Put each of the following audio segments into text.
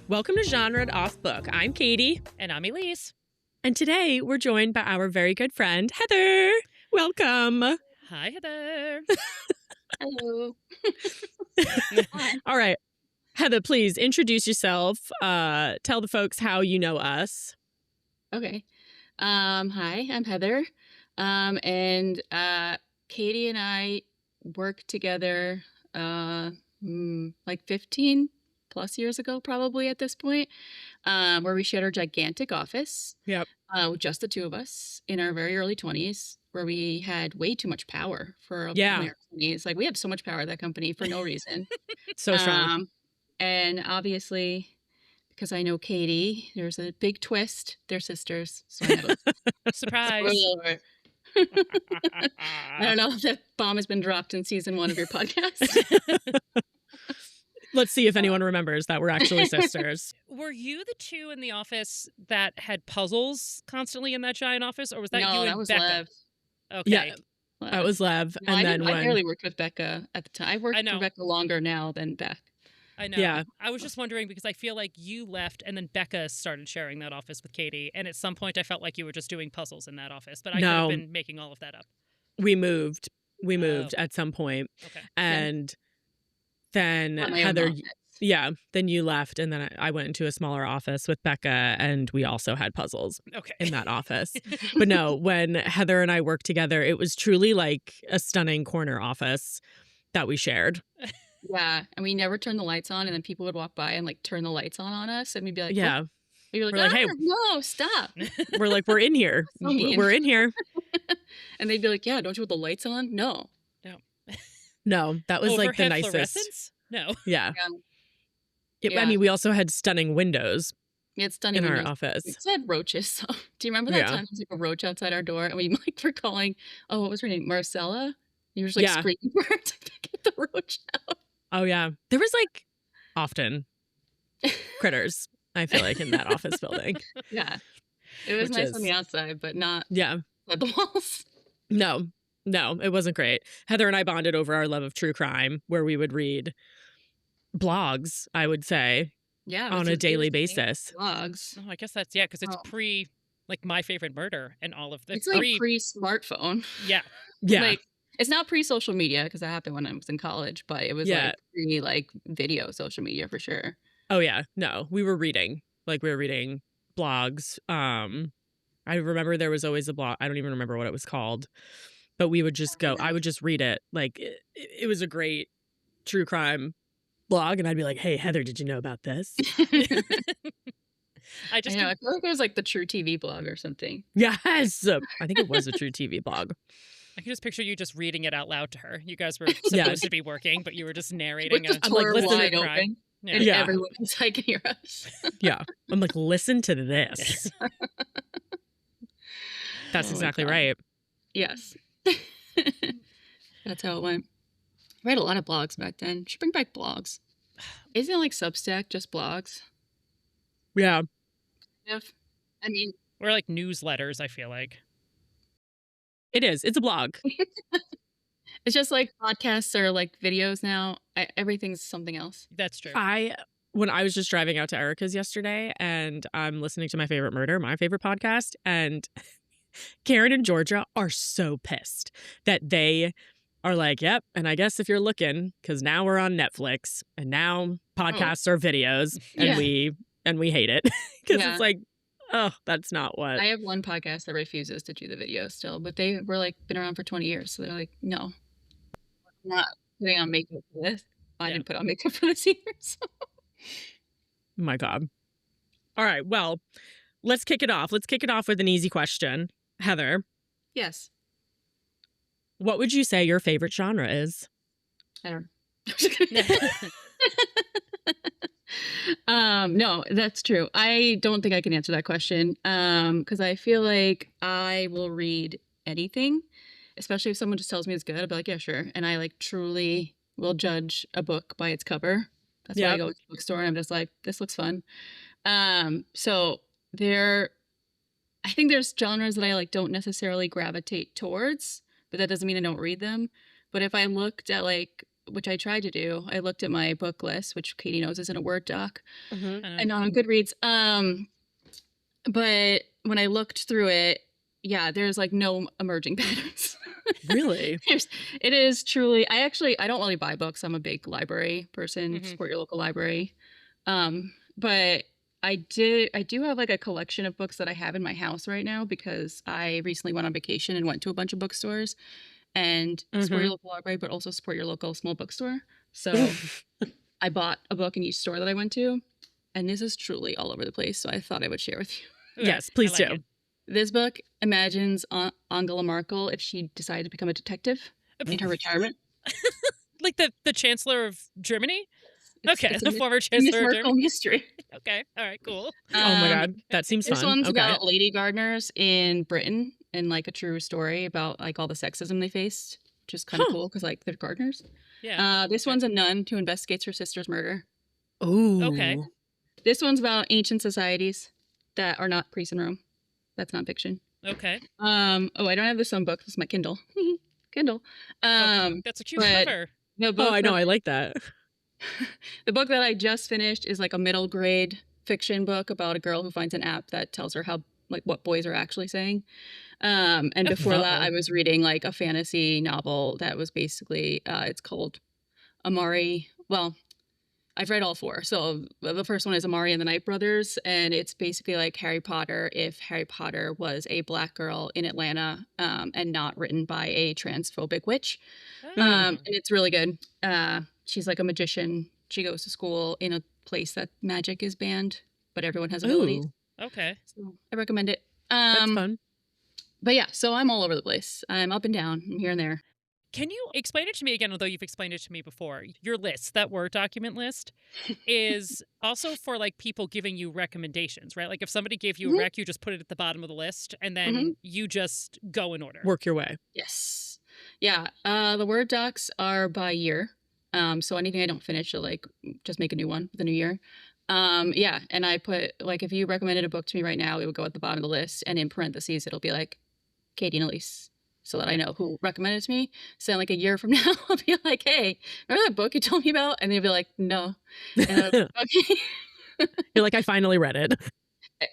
Welcome to Genre Off Book. I'm Katy. And I'm Elise. And today we're joined by our very good friend, Heather. Welcome. Hi, Heather. Hello. All right. Heather, please introduce yourself. Tell the folks how you know us. Okay. Hi, I'm Heather. And Katy and I worked together like 15 plus years ago, probably at this point, where we shared our gigantic office. Yep. With just the two of us in our very early 20s, where we had way too much power for our 20s. Like, we had so much power at that company for no reason. So strong. And obviously, because I know Katy, there's a big twist. They're sisters. So I have a Surprise. I don't know if that bomb has been dropped in season 1 of your podcast. Let's see if anyone remembers that we're actually sisters. Were you the two in the office that had puzzles constantly in that giant office, or was that you and that was Becca? Lev. Okay. Yeah, that was Lev. No, I barely worked with Becca at the time. I worked with Becca longer now than Beck. I know. Yeah. I was just wondering because I feel like you left and then Becca started sharing that office with Katy. And at some point I felt like you were just doing puzzles in that office. But I could have been making all of that up. We moved at some point. Okay. And then Heather, then you left. And then I went into a smaller office with Becca and we also had puzzles in that office. But no, when Heather and I worked together, it was truly like a stunning corner office that we shared. Yeah, and we never turned the lights on, and then people would walk by and like turn the lights on us, and we'd be like, "Yeah," we were like, "Hey, no, stop!" We're like, "We're in here. So we're in here," and they'd be like, "Yeah, don't you want the lights on?" No. That was like the Overhead nicest. fluorescence? No. Yeah. I mean, we also had stunning windows. We had stunning in windows. Our office. We also had roaches. So, do you remember that time there was like a roach outside our door, and we like were calling? Oh, what was her name? Marcella. You were just like screaming for her to get the roach out. Oh, yeah. There was like often critters, I feel like, in that office building. Yeah. It was nice on the outside, but not at the walls. No, it wasn't great. Heather and I bonded over our love of true crime, where we would read blogs, I would say, on a daily basis. Blogs. Oh, I guess that's, because it's pre, like, My Favorite Murder and all of the It's like pre-smartphone. Yeah. Yeah. Like, it's not pre-social media because that happened when I was in college, but it was like pre-video social media for sure. Oh, yeah. No, we were reading. Like, we were reading blogs. I remember there was always a blog. I don't even remember what it was called. But we would just go. I would just read it. Like, it was a great true crime blog. And I'd be like, hey, Heather, did you know about this? I feel like it was like the True TV blog or something. Yes. I think it was a True TV blog. I can just picture you just reading it out loud to her. You guys were supposed to be working, but you were just narrating. With the door wide open, and Yeah. everyone inside can hear us. Yeah. I'm like, listen to this. That's exactly right. Yes. That's how it went. I read a lot of blogs back then. Should bring back blogs. Isn't it like Substack, just blogs? Yeah. I mean, we're like newsletters, I feel like. It is. It's a blog. It's just like podcasts or like videos now. Everything's something else. That's true. When I was just driving out to Erica's yesterday and I'm listening to My Favorite Murder, my favorite podcast, and Karen and Georgia are so pissed that they are like, yep, and I guess if you're looking, because now we're on Netflix and now podcasts are videos and we hate it because it's like, oh, that's not what. I have one podcast that refuses to do the video still, but they were like been around for 20 years. So they're like, no, I'm not putting on makeup for this. I didn't put on makeup for this either. So. My God. All right. Well, let's kick it off. Let's kick it off with an easy question. Heather. Yes. What would you say your favorite genre is? I don't know. No, that's true. I don't think I can answer that question because I feel like I will read anything, especially if someone just tells me it's good. I'll be like, yeah, sure. And I like truly will judge a book by its cover. That's why I go to the bookstore and I'm just like, this looks fun. So I think there's genres that I like don't necessarily gravitate towards, but that doesn't mean I don't read them. But if I looked at like which I tried to do. I looked at my book list, which Katy knows is in a Word doc, and on Goodreads. But when I looked through it, yeah, there's like no emerging patterns. Really? It is truly. I don't really buy books. I'm a big library person. Support your local library. But I do have like a collection of books that I have in my house right now because I recently went on vacation and went to a bunch of bookstores and support your local library, but also support your local small bookstore. So I bought a book in each store that I went to, and this is truly all over the place. So I thought I would share with you. Yes, please do. This book imagines Angela Merkel if she decided to become a detective in her retirement. Like the Chancellor of Germany? It's the former Miss Chancellor of Merkel Germany. mystery. Okay, all right, cool. Oh my God, that seems fun. This one's about lady gardeners in Britain and like a true story about like all the sexism they faced, which is kind of cool because like they're gardeners. Yeah. This one's a nun who investigates her sister's murder. Ooh. Okay. This one's about ancient societies that are not priests in Rome. That's not fiction. Okay. I don't have this on book. This is my Kindle. Kindle. That's a cute cover. The book I know. I like that. The book that I just finished is like a middle grade fiction book about a girl who finds an app that tells her how like what boys are actually saying. And before that, I was reading like a fantasy novel that was basically it's called Amari. Well, I've read all four. So the first one is Amari and the Night Brothers, and it's basically like Harry Potter if Harry Potter was a black girl in Atlanta and not written by a transphobic witch. And it's really good. She's like a magician. She goes to school in a place that magic is banned, but everyone has abilities. Okay. So I recommend it. That's fun. But yeah, so I'm all over the place. I'm up and down, I'm here and there. Can you explain it to me again, although you've explained it to me before? Your list, that Word document list, is also for like people giving you recommendations, right? Like if somebody gave you a rec, you just put it at the bottom of the list and then you just go in order. Work your way. Yes. Yeah. The Word docs are by year. So anything I don't finish, I'll like just make a new one for the new year. Yeah. And I put like, if you recommended a book to me right now, it would go at the bottom of the list. And in parentheses, it'll be like Katy and Elise. So that I know who recommended it to me. So like a year from now, I'll be like, hey, remember that book you told me about? And they'll be like, no. And I'll be like, okay. You're like, I finally read it.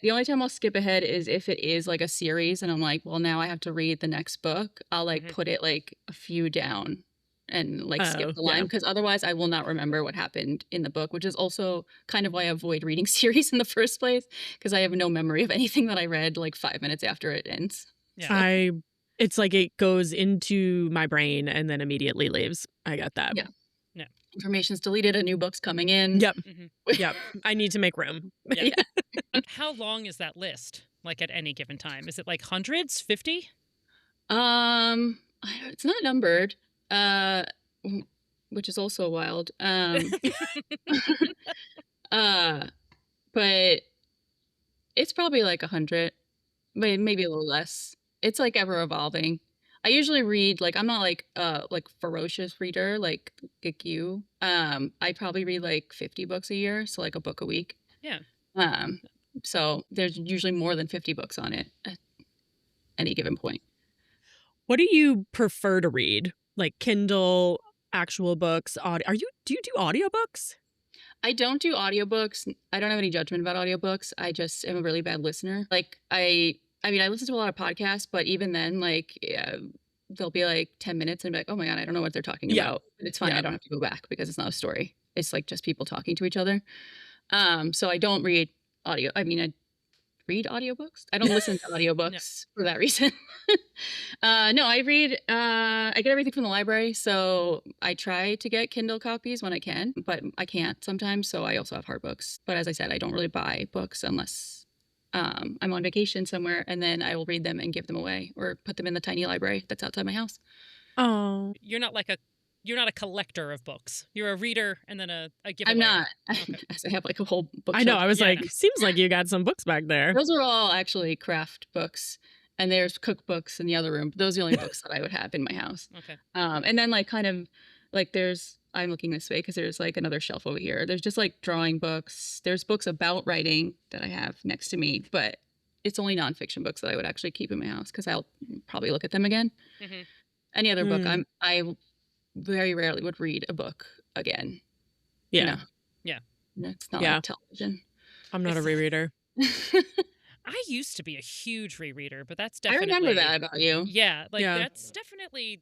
The only time I'll skip ahead is if it is like a series and I'm like, well, now I have to read the next book. I'll like put it like a few down and like skip the line because otherwise I will not remember what happened in the book, which is also kind of why I avoid reading series in the first place because I have no memory of anything that I read like 5 minutes after it ends. Yeah. It's like it goes into my brain and then immediately leaves. I got that. Yeah. Information's deleted, a new book's coming in. Yep. Yep. I need to make room. Yeah. How long is that list? Like at any given time? Is it like hundreds? 50? It's not numbered. Which is also wild. But it's probably like 100, maybe a little less. It's like ever evolving. I usually read like I'm not like ferocious reader like you. I probably read like 50 books a year, so like a book a week. Yeah. So there's usually more than 50 books on it at any given point. What do you prefer to read? Like Kindle, actual books, audio? Do you do audiobooks? I don't do audiobooks. I don't have any judgment about audiobooks. I just am a really bad listener. Like I listen to a lot of podcasts, but even then, like, they'll be like 10 minutes and be like, oh my God, I don't know what they're talking about. But it's fine. I don't have to go back because it's not a story. It's like just people talking to each other. So I don't read audio. I mean, I read audiobooks. I don't listen to audiobooks for that reason. No, I read, I get everything from the library. So I try to get Kindle copies when I can, but I can't sometimes. So I also have hard books. But as I said, I don't really buy books unless I'm on vacation somewhere, and then I will read them and give them away or put them in the tiny library that's outside my house. Oh, you're not a collector of books. You're a reader and then a giveaway. I'm not. Okay. I have like a whole book. I know. I was seems like you got some books back there. Those are all actually craft books, and there's cookbooks in the other room. Those are the only books that I would have in my house. Okay. And then like kind of like I'm looking this way because there's like another shelf over here. There's just like drawing books. There's books about writing that I have next to me, but it's only nonfiction books that I would actually keep in my house because I'll probably look at them again. Any other book, very rarely would read a book again. Yeah. You know? Yeah. It's not Yeah. like television. I'm not a rereader. I used to be a huge rereader, but that's I definitely... remember that about you. Yeah, like Yeah. that's definitely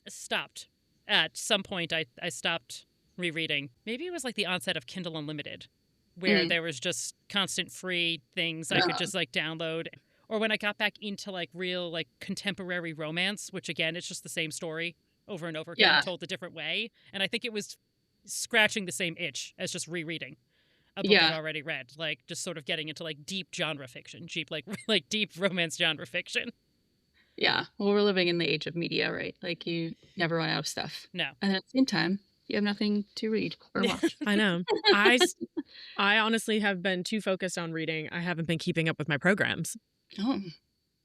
stopped. At some point, I stopped rereading. Maybe it was like the onset of Kindle Unlimited, where there was just constant free things I could just like download. Or when I got back into like real like contemporary romance, which again, it's just the same story over and over again, told a different way. And I think it was scratching the same itch as just rereading a book I'd already read, like just sort of getting into like deep genre fiction, like deep romance genre fiction. Yeah. Well, we're living in the age of media, right? Like you never run out of stuff. No. And at the same time, you have nothing to read or watch. I know. I honestly have been too focused on reading. I haven't been keeping up with my programs. Oh,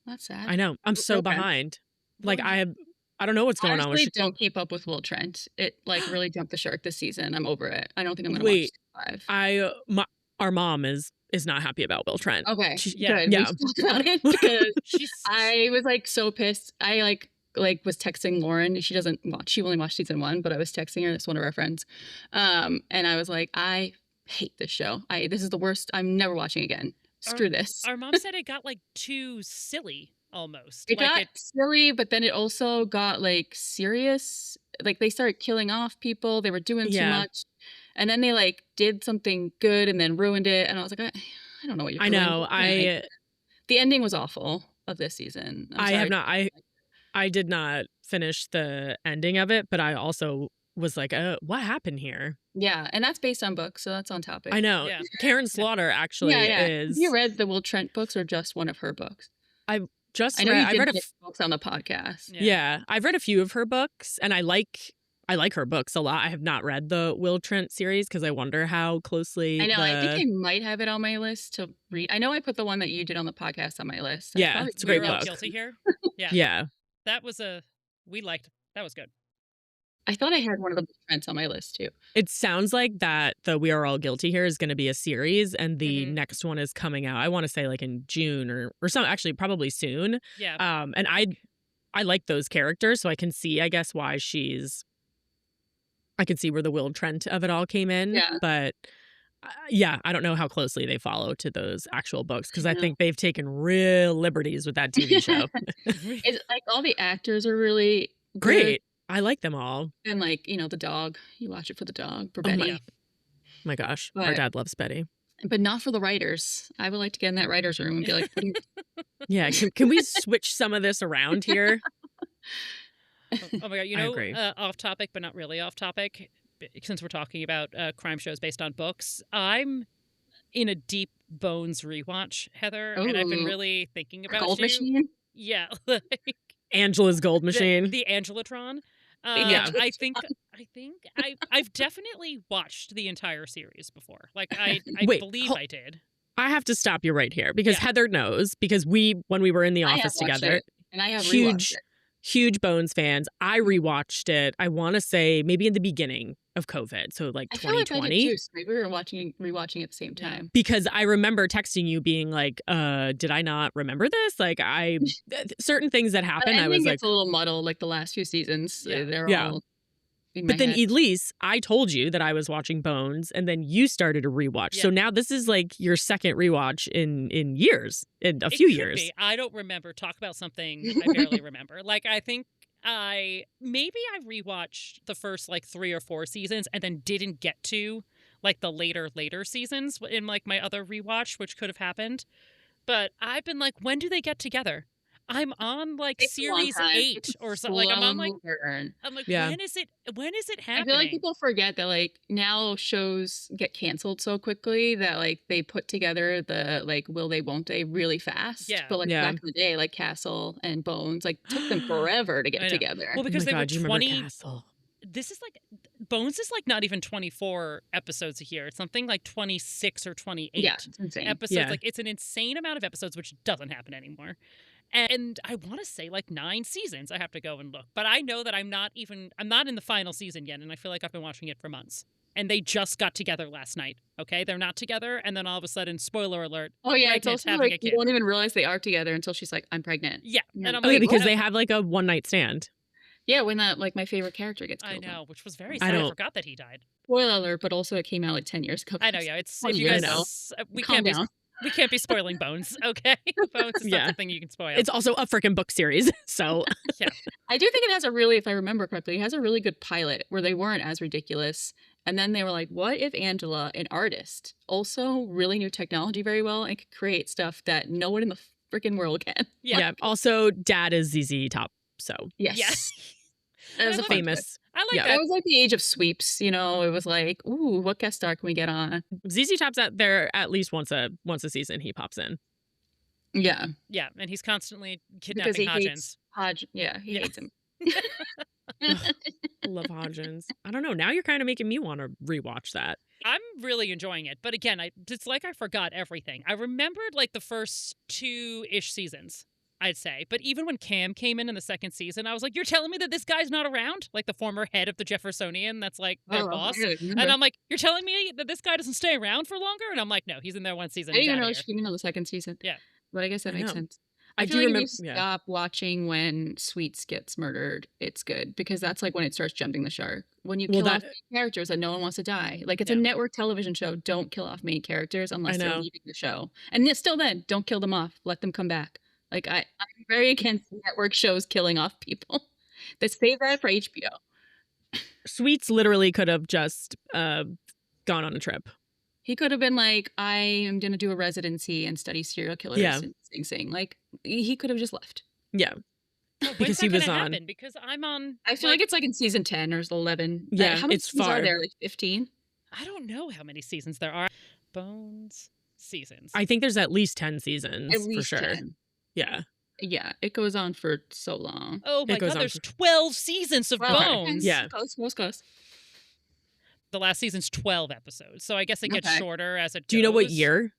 that's sad. I know. I'm so behind. Like I don't know what's going on. Honestly, don't keep up with Will Trent. It like really jumped the shark this season. I'm over it. I don't think I'm gonna watch season 5. Our mom is not happy about Will Trent. Okay, good. Yeah. We talked about it because I was like so pissed. I like was texting Lauren. She doesn't watch. She only watched season 1, but I was texting her. That's one of our friends. And I was like, I hate this show. This is the worst. I'm never watching again. Screw this. Our mom said it got like too silly almost. It got silly, but then it also got like serious. Like they started killing off people. They were doing too much. And then they like did something good and then ruined it. And I was like, I don't know what you're doing. I know. The ending was awful of this season. I did not finish the ending of it, but I also was like, what happened here? Yeah, and that's based on books, so that's on topic. I know. Yeah. Karen Slaughter actually is. Have you read the Will Trent books or just one of her books? I know you read books on the podcast. Yeah, I've read a few of her books, and I like her books a lot. I have not read the Will Trent series because I wonder how closely. I know. I think I might have it on my list to read. I know I put the one that you did on the podcast on my list. It's a great book. Guilty here. Yeah. Yeah. That was that was good. I thought I had one of the Trents on my list too. It sounds like that the We Are All Guilty here is going to be a series, and the next one is coming out. I want to say like in June or some, actually probably soon. Yeah. And I like those characters, so I can see, I guess, why I could see where the Will Trent of it all came in. Yeah. But I don't know how closely they follow to those actual books because I think they've taken real liberties with that TV show. It's like all the actors are really great. Good. I like them all. And like, the dog. You watch it for the dog, for Betty. My gosh. Our dad loves Betty. But not for the writers. I would like to get in that writer's room and be like, yeah, can we switch some of this around here? Oh my God, off topic, but not really off topic, since we're talking about crime shows based on books, I'm in a deep Bones rewatch, Heather, and I've been really thinking about Gold Machine? Yeah. Angela's Gold Machine. The Angelatron. I think I've definitely watched the entire series before. Like I believe I did. I have to stop you right here because Heather knows, because when we were in the office together, and I have huge Bones fans. I rewatched it. I want to say maybe in the beginning of COVID, so like 2020. I feel like I did too. So maybe we were rewatching at the same time. Because I remember texting you being like, did I not remember this? Like certain things that happened, I was like, it's a little muddled. Like the last few seasons, they're all. But then Elise, I told you that I was watching Bones, and then you started a rewatch. Yeah. So now this is like your second rewatch in years, in a few years. Be. I don't remember. Talk about something I barely remember. Like I think I rewatched the first like 3 or 4 seasons, and then didn't get to like the later seasons in like my other rewatch, which could have happened. But I've been like, when do they get together? I'm on like series 8 or something. Like I'm like, when is it happening? I feel like people forget that like now shows get canceled so quickly that like they put together the like will they won't they really fast. Yeah. But like back in the day, like Castle and Bones like took them forever to get together. Well, because they were 20. Castle. This is like Bones is like not even 24 episodes a year. It's something like 26 or 28 it's insane. episodes. Yeah. Like it's an insane amount of episodes, which doesn't happen anymore. And I want to say like 9 seasons. I have to go and look. But I know that I'm not in the final season yet. And I feel like I've been watching it for months. And they just got together last night. Okay. They're not together. And then all of a sudden, spoiler alert. Oh yeah. It's also like you won't even realize they are together until she's like, I'm pregnant. Yeah. And I'm like, because they have like a one night stand. Yeah, when that like my favorite character gets I killed. know, which was very I sad. I don't- forgot that he died. Spoiler alert, but also it came out like 10 years ago. I know, yeah. It's if 20 you years guys, ago. we Calm can't down. we can't be spoiling Bones, okay? Bones is not Yeah. something you can spoil. It's also a freaking book series. So I do think it has a really, if I remember correctly, it has a really good pilot where they weren't as ridiculous. And then they were like, what if Angela, an artist, also really knew technology very well and could create stuff that no one in the freaking world can? yeah. Also, dad is ZZ Top. So Yes. Yes. That was I a love fun famous. I like Yeah. That that. was like the age of sweeps, you know. It was like, ooh, what guest star can we get on? ZZ Top's at there at least once a season. He pops in. Yeah, Yeah, and he's constantly because kidnapping he Hodgins. hates Hodge. Yeah, he Yeah. hates him. Love Hodgins. I don't know. Now you're kind of making me want to rewatch that. I'm really enjoying it. But again, it's like I forgot everything. I remembered like the first 2-ish seasons, I'd say. But even when Cam came in the second season, I was like, you're telling me that this guy's not around? Like the former head of the Jeffersonian that's like their Oh, boss. I don't remember. And I'm like, you're telling me that this guy doesn't stay around for longer? And I'm like, no, he's in there one season. I He's didn't even outta know here. she came in on the second season. Yeah. But I guess that I makes know. sense. I feel do like remember. if you Yeah. stop watching when Sweets gets murdered, it's good because that's like when it starts jumping the shark. When you Well, kill off that- main characters that no one wants to die, like it's a Yeah. network television show. Don't kill off main characters unless they're know. leaving the show, and then, still then, don't kill them off. Let them come back. Like I'm very against network shows killing off people. They save that for HBO. Sweets literally could have just gone on a trip. He could have been like, I am going to do a residency and study serial killers Yeah. and Sing Sing. Like he could have just left. Yeah. Oh, when's because that he was gonna on. happen? Because I'm on. I feel like it's like in season 10 or 11. Yeah, how many it's seasons are far. there? Like 15? I don't know how many seasons there are. Bones seasons. I think there's at least 10 seasons At for least sure. 10. Yeah. Yeah, it goes on for so long. Oh my It goes god, on there's for- 12 seasons of Well, Bones. Yeah. Close. The last season's 12 episodes. So I guess it gets Okay. shorter as it goes. Do you know what year?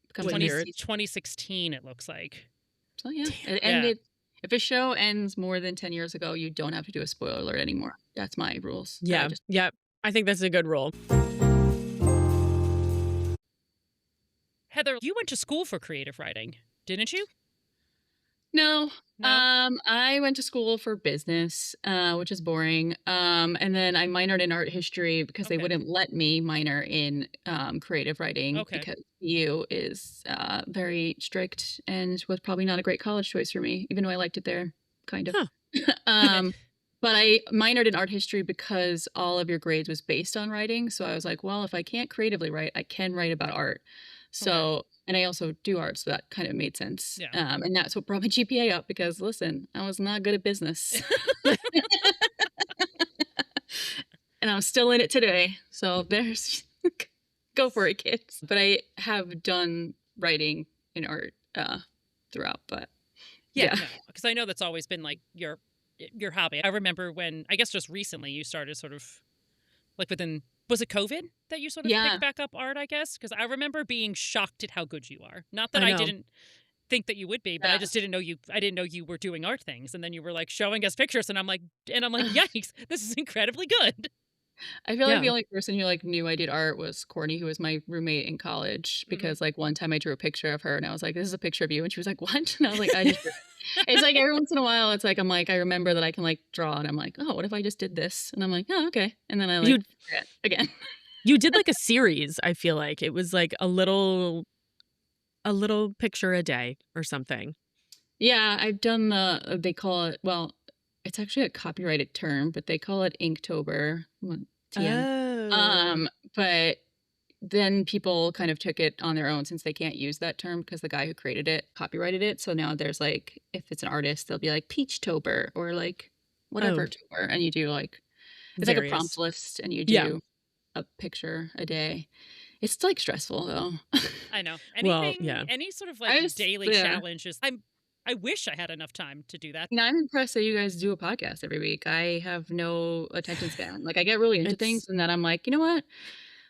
Becomes What 20 year? seasons. 2016, it looks like. So yeah, Damn. it ended. If a show ends more than 10 years ago, you don't have to do a spoiler alert anymore. That's my rules. that I Yeah. just- Yeah. I think that's a good rule. Heather, you went to school for creative writing, didn't you? No. No? I went to school for business, which is boring. And then I minored in art history because they Okay. wouldn't let me minor in creative writing Okay. because EU is very strict and was probably not a great college choice for me, even though I liked it there, kind of. Huh. But I minored in art history because all of your grades was based on writing. So I was like, well, if I can't creatively write, I can write about art. So, and I also do art, so that kind of made sense. Yeah. And that's what brought my GPA up because, listen, I was not good at business. And I'm still in it today. So there's, go for it, kids. But I have done writing in art throughout, but Yeah, yeah. because I know that's always been like your hobby. I remember when, I guess just recently, you started sort of like within, was it COVID that you sort of Yeah. picked back up art, I guess? Because I remember being shocked at how good you are. Not that I I know. didn't think that you would be, but I Yeah. just didn't know you. I didn't know you were doing art things, and then you were like showing us pictures, and I'm like, yikes, this is incredibly good. I feel like Yeah. the only person who like knew I did art was Courtney, who was my roommate in college. Because like one time I drew a picture of her and I was like, "This is a picture of you," and she was like, "What?" And I was like, "I just." It's like every once in a while, it's like I'm like I remember that I can like draw, and I'm like, "Oh, what if I just did this?" And I'm like, "Oh, okay," and then I like You- forget again. You did like a series, I feel like. It was like a little picture a day or something. Yeah, I've done they call it, well, it's actually a copyrighted term, but they call it Inktober. TM. But then people kind of took it on their own since they can't use that term because the guy who created it copyrighted it. So now there's like, if it's an artist, they'll be like Peachtober or like whatever tober, and you do like, it's like a Various. prompt list, and you do Yeah. a picture a day. It's like stressful though. I know. Well, Anything, yeah. any sort of I like was- daily yeah. challenges. I wish I had enough time to do that. Now, I'm impressed that you guys do a podcast every week. I have no attention span. Like I get really into It's- things, and then I'm like, you know what?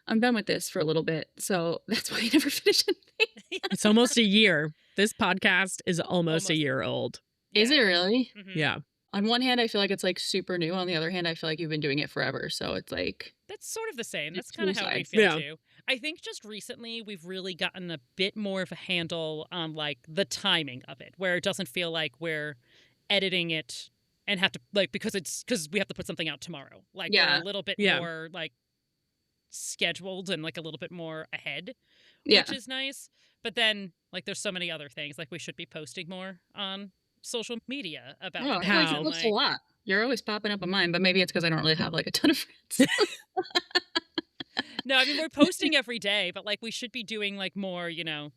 I'm done with this for a little bit. So that's why I never finish anything. It's almost a year. This podcast is almost a Almost. year old. Is it really? Mhm. Yeah. On one hand, I feel like it's like super new. On the other hand, I feel like you've been doing it forever. So it's like, That's sort of the same. That's It's kind of how we two-sided. feel Yeah. too. I think just recently we've really gotten a bit more of a handle on like the timing of it, where it doesn't feel like we're editing it and have to like because we have to put something out tomorrow. Like Yeah. we're a little bit Yeah. more like scheduled and like a little bit more ahead, Yeah. which is nice. But then like there's so many other things. Like we should be posting more on social media about Oh, things. I feel like How? you post a Like, lot. You're always popping up on mine, but maybe it's because I don't really have like a ton of friends. no, I mean we're posting every day, but like we should be doing like more, you know,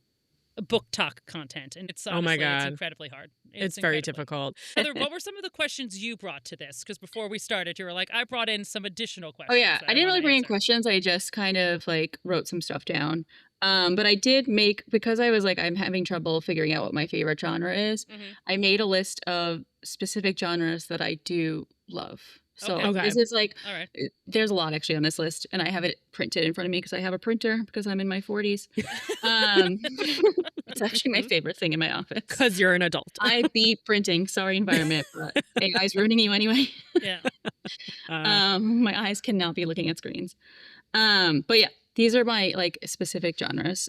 book talk content. And it's Oh my honestly, it's God. incredibly hard. It's very incredibly- difficult. Heather, what were some of the questions you brought to this? Because before we started, you were like, I brought in some additional Oh questions. yeah, that I didn't wanna really bring in answer." questions. I just kind of like wrote some stuff down. But I did make, because I was like, I'm having trouble figuring out what my favorite genre is. Mhm. I made a list of specific genres that I do love. So Okay. this is like, All right. there's a lot actually on this list, and I have it printed in front of me because I have a printer because I'm in my 40s. It's actually my favorite thing in my office. Because you're an adult. I be printing. Sorry, environment, but AI's ruining you anyway. Yeah. My eyes cannot be looking at screens. But yeah, these are my like specific genres.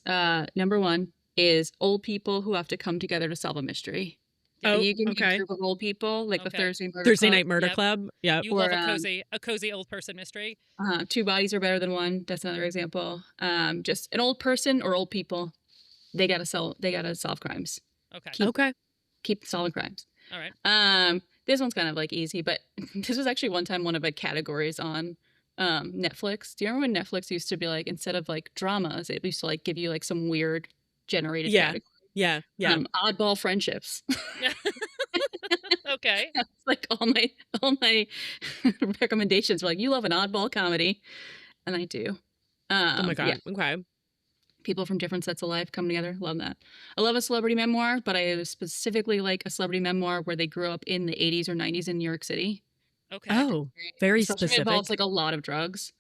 Number one is old people who have to come together to solve a mystery. Oh, You give me okay. a group of old people, like the Okay. Thursday Murder Thursday Club. Night Murder Yep. Club. Yep. You Or, love a cozy old person mystery. Two bodies are better than one. That's another example. Just an old person or old people. They gotta solve crimes. Okay. Okay. Keep solving crimes. All right. This one's kind of like easy, but this was actually one time one of the categories on Netflix. Do you remember when Netflix used to be like, instead of like dramas, it used to like give you like some weird generated Yeah. category? Yeah. Yeah. Oddball friendships. Okay. It's like all my recommendations were like, you love an oddball comedy, and I do. Oh my God. Yeah, Okay. people from different sets of life come together. Love that. I love a celebrity memoir, but I specifically like a celebrity memoir where they grew up in the 80s or 90s in New York City. Okay. Oh, very Especially if it specific. involves like a lot of drugs.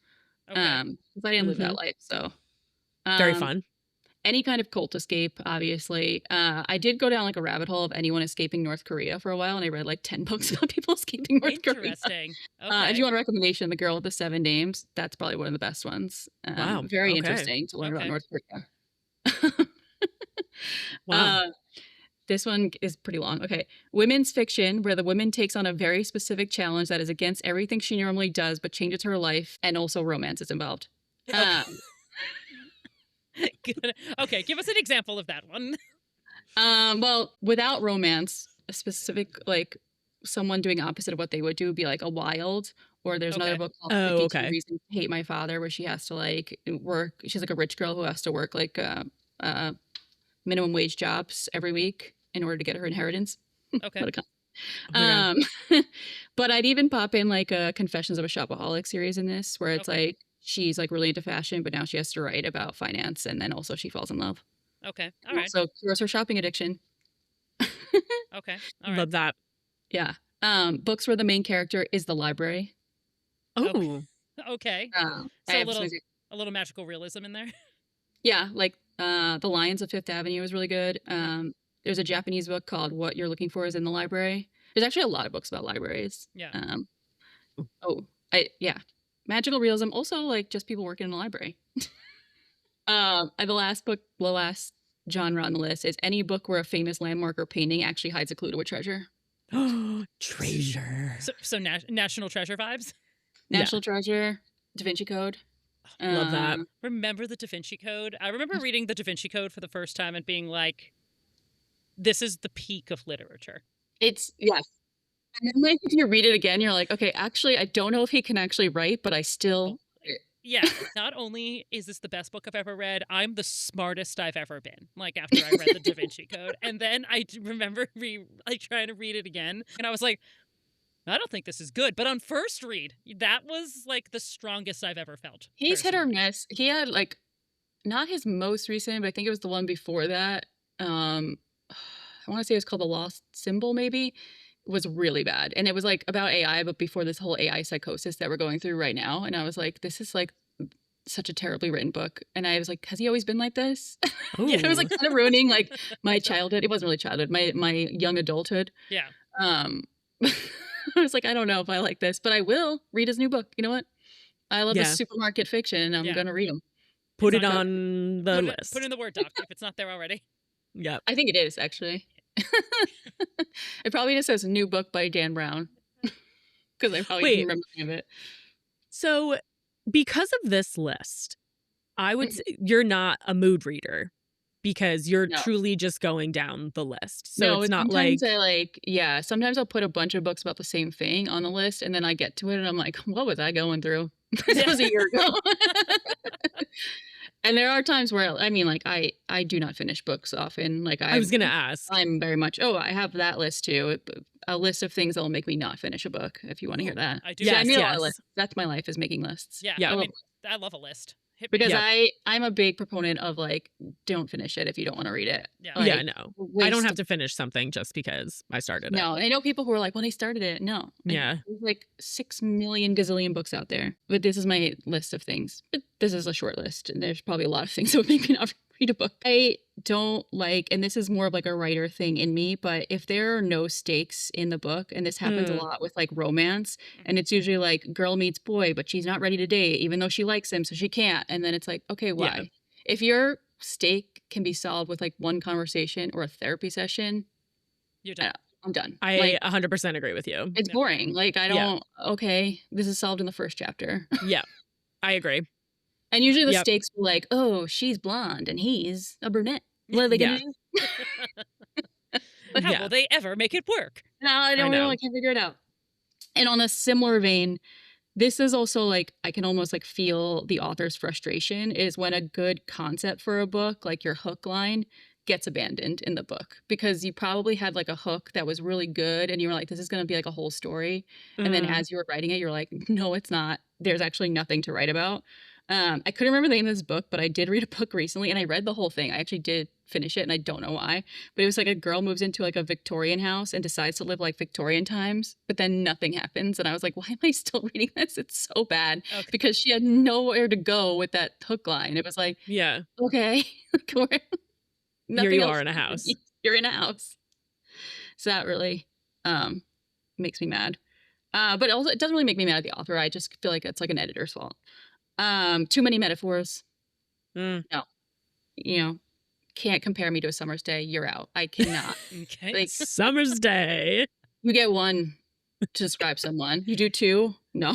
Okay. 'Cause I didn't live that Mhm. life, so Very um, fun. Any kind of cult escape, obviously. I did go down like a rabbit hole of anyone escaping North Korea for a while, and I read like 10 books about people escaping North Korea. Interesting. Okay. If you want a recommendation, The Girl with the Seven Names, that's probably one of the best ones. Wow, Very okay. interesting to learn about Okay. North Korea. Wow. This one is pretty long. Okay. Women's fiction, where the woman takes on a very specific challenge that is against everything she normally does, but changes her life, and also romance is involved. Good. Okay. Give us an example of that one. Well, without romance, a specific, like, someone doing opposite of what they would do would be like a Wild, or there's another Okay. book called Oh, 52 okay. Reasons to Hate My Father, where she has to like work. She's like a rich girl who has to work like minimum wage jobs every week in order to get her inheritance. Okay. What a con- Oh my God. But I'd even pop in like a Confessions of a Shopaholic series in this, where it's Okay. like she's like really into fashion, but now she has to write about finance, and then also she falls in love. Okay. All right. So cures her shopping addiction. Okay. All right. Love that. Yeah. Books where the main character is the library. Oh, Okay. I So have some a little magical realism in there. Yeah, like The Lions of Fifth Avenue is really good. There's a Japanese book called What You're Looking For is in the Library. There's actually a lot of books about libraries. Yeah. Yeah. Magical realism, also like just people working in the library. The last genre on the list is any book where a famous landmark or painting actually hides a clue to a treasure. treasure. So national treasure vibes. Yeah. National Treasure, Da Vinci Code. Love that. Remember the Da Vinci Code? I remember reading the Da Vinci Code for the first time and being like, this is the peak of literature. It's, yes. And then like, if you read it again, you're like, okay, actually, I don't know if he can actually write, but I still... Yeah, not only is this the best book I've ever read, I'm the smartest I've ever been. Like after I read the Da Vinci Code, and then I remember trying to read it again, and I was like, I don't think this is good. But on first read, that was like the strongest I've ever felt. He's hit or personally. miss. He had like, not his most recent, but I think it was the one before that. I want to say it was called The Lost Symbol, maybe. It was really bad. And it was like about AI, but before this whole AI psychosis that we're going through right now. And I was like, this is like such a terribly written book. And I was like, has he always been like this? Yeah, it was like kind of ruining like my childhood. It wasn't really childhood, my young adulthood. Yeah. I was like, I don't know if I like this, but I will read his new book. You know what? I love Yeah. the supermarket fiction. I'm Yeah. going to read them. Put It's it not on the list. Put it in the Word doc if it's not there already. Yep. I think it is, actually. It probably just says new book by Dan Brown. because I probably Wait. didn't remember any of it. So because of this list, I would say you're not a mood reader because you're No. truly just going down the list. So No, it's not sometimes like sometimes I'll put a bunch of books about the same thing on the list, and then I get to it and I'm like, what was I going through? This was a year ago. And there are times where, I mean, like, I do not finish books often. Like, I was going to ask. I'm very much, I have that list too. A list of things that will make me not finish a book, if you want to hear that. I do. Yes, I made a lot of yes. lists. That's my life, is making lists. Yeah. Yeah. I mean, I love a list. Hit me. Because Yeah. I'm a big proponent of, like, don't finish it if you don't want to read it. Yeah. Like, Yeah, no. I waste don't have of- to finish something just because I started it. No, I know people who are like, well, they started it. No. Yeah. There's like 6 million gazillion books out there. But this is my list of things. But this is a short list, and there's probably a lot of things that would make me not read a book. I don't like, and this is more of like a writer thing in me, but if there are no stakes in the book, and this happens a lot with like romance, and it's usually like girl meets boy, but she's not ready to date, even though she likes him, so she can't. And then it's like, okay, why? Yeah. If your stake can be solved with like one conversation or a therapy session, You're done. I'm done. I Like, 100% agree with you. it's Yeah. boring. Like, I Yeah. don't, okay, this is solved in the first chapter. Yeah, I agree. And usually the Yep. stakes were like, oh, she's blonde and he's a brunette. What are they going to do? But how Yeah. will they ever make it work? No, I don't know. know. I can't figure it out. And on a similar vein, this is also like, I can almost like feel the author's frustration is when a good concept for a book, like your hook line, gets abandoned in the book because you probably had like a hook that was really good and you were like, this is going to be like a whole story. And then Mhm. as you were writing it, you're like, no, it's not. There's actually nothing to write about. I couldn't remember the name of this book, but I did read a book recently and I read the whole thing. I actually did finish it and I don't know why, but it was like a girl moves into like a Victorian house and decides to live like Victorian times, but then nothing happens. And I was like, why am I still reading this? It's so bad Okay. because she had nowhere to go with that hook line. It was like, Yeah. okay, Here nothing you else are in a happens. house. You're in a house. So that really makes me mad. But also it doesn't really make me mad at the author. I just feel like it's like an editor's fault. Too many metaphors. Mm. No. You know, can't compare me to a summer's day. You're out. I cannot. Okay. Like, Summer's Day. you get one to describe someone. You do two? No.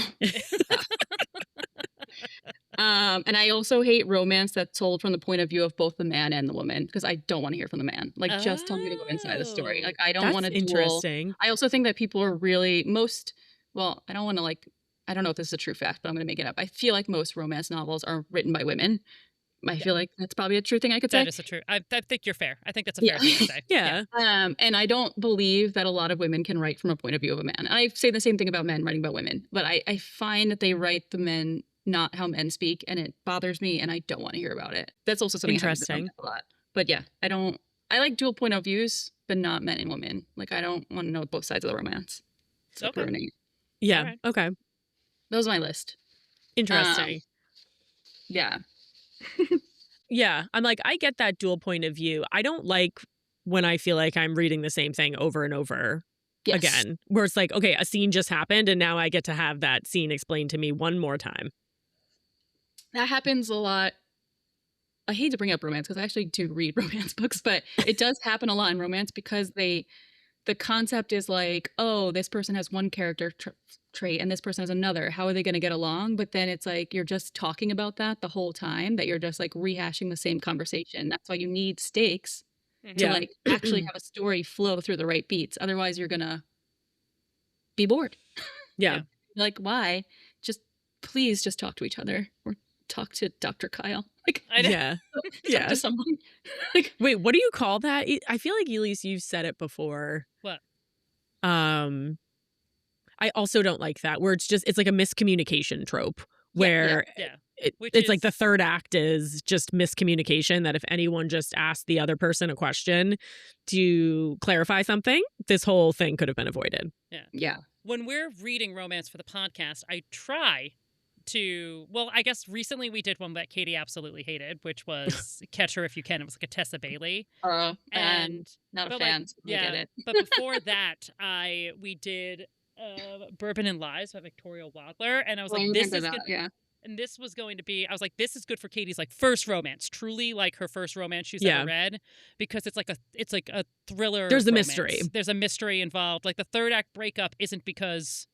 And I also hate romance that's told from the point of view of both the man and the woman because I don't want to hear from the man. Like, just tell me the woman's side of the story. Oh. Like, I don't That's want to duel. interesting. I also think that people are really well, I don't want to like, I don't know if this is a true fact, but I'm going to make it up. I feel like most romance novels are written by women. I feel like that's probably a true thing I could say. That is the truth. I think you're fair. I think that's a fair thing to say. Yeah. And I don't believe that a lot of women can write from a point of view of a man. I say the same thing about men writing about women, but I find that they write the men not how men speak, and it bothers me, and I don't want to hear about it. That's also something Interesting. a lot. But yeah, I like dual point of views, but not men and women. Like, I don't want to know both sides of the romance. It's like Okay. ruining it. Yeah. Alright. Okay. That was my list. Interesting. Yeah. Yeah. I'm like, I get that dual point of view. I don't like when I feel like I'm reading the same thing over and over Yes. again, where it's like, okay, a scene just happened and now I get to have that scene explained to me one more time. That happens a lot. I hate to bring up romance because I actually do read romance books, but it does happen a lot in romance because the concept is like, oh, this person has one character trait and this person has another. How are they going to get along? But then it's like you're just talking about that the whole time, that you're just like rehashing the same conversation. That's why you need stakes to Yeah. like actually have a story flow through the right beats. Otherwise, you're going to be bored. Yeah. Like, why? Please just talk to each other or talk to Dr. Kyle. Like, I know. Yeah. talk Yeah. to someone. Like, Wait, what do you call that? I feel like, Elise, you've said it before. What? I also don't like that where it's like a miscommunication trope where Yeah. Which it's like the is- third act is just miscommunication, that if anyone just asked the other person a question to clarify something, this whole thing could have been avoided. yeah. When we're reading romance for the podcast, I try to, well, I guess recently we did one that Katy absolutely hated, which was Catch Her If You Can. It was like a Tessa Bailey. And And not a but, fan. like, So I get it. but before that, we did Bourbon and Lies by Victoria Wadler, and I was Well, I like, this remember is that, good. yeah. And this was going to be, I was like, this is good for Katie's like first romance, truly like her first romance she's Yeah. ever read, because it's like a thriller. There's a romance. mystery. There's a mystery involved. Like the third act breakup isn't because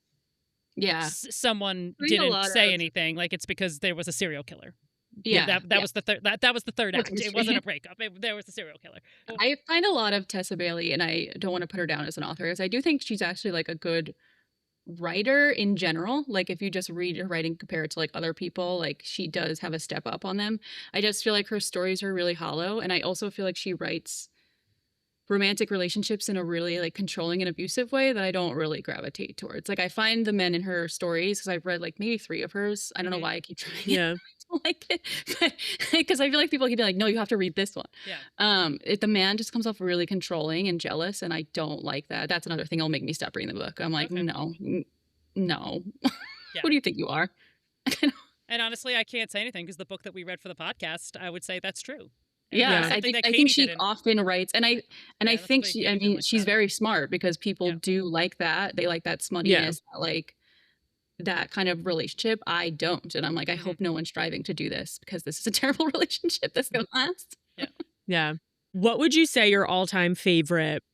Yeah. someone Read a didn't lot say of- anything, like it's because there was a serial killer. Yeah. That was the third that was the third That's act. It true. wasn't a breakup. There was a serial killer. I find a lot of Tessa Bailey, and I don't want to put her down as an author, because I do think she's actually like a good writer in general. Like if you just read her writing compared to like other people, like she does have a step up on them. I just feel like her stories are really hollow, and I also feel like she writes romantic relationships in a really like controlling and abusive way that I don't really gravitate towards. Like I find the men in her stories, because I've read like maybe 3 of hers. I don't know why I keep trying Yeah. to like it, but because I feel like people can be like, no, you have to read this one. Yeah. The man just comes off really controlling and jealous, and I don't like that. That's another thing that'll make me stop reading the book. I'm like, Okay. no. Yeah. Who do you think you are? And honestly, I can't say anything because the book that we read for the podcast, I would say that's true. And Yeah, that's I something think, that I Katy think she didn't. often writes, and I that's think the way she, I Katy didn't mean, like she's that. very smart, because people Yeah. do like that. They like that smuttiness, like that kind of relationship. I don't, and I'm like, I hope no one's striving to do this, because this is a terrible relationship that's gonna last. Yeah. What would you say your all-time favorite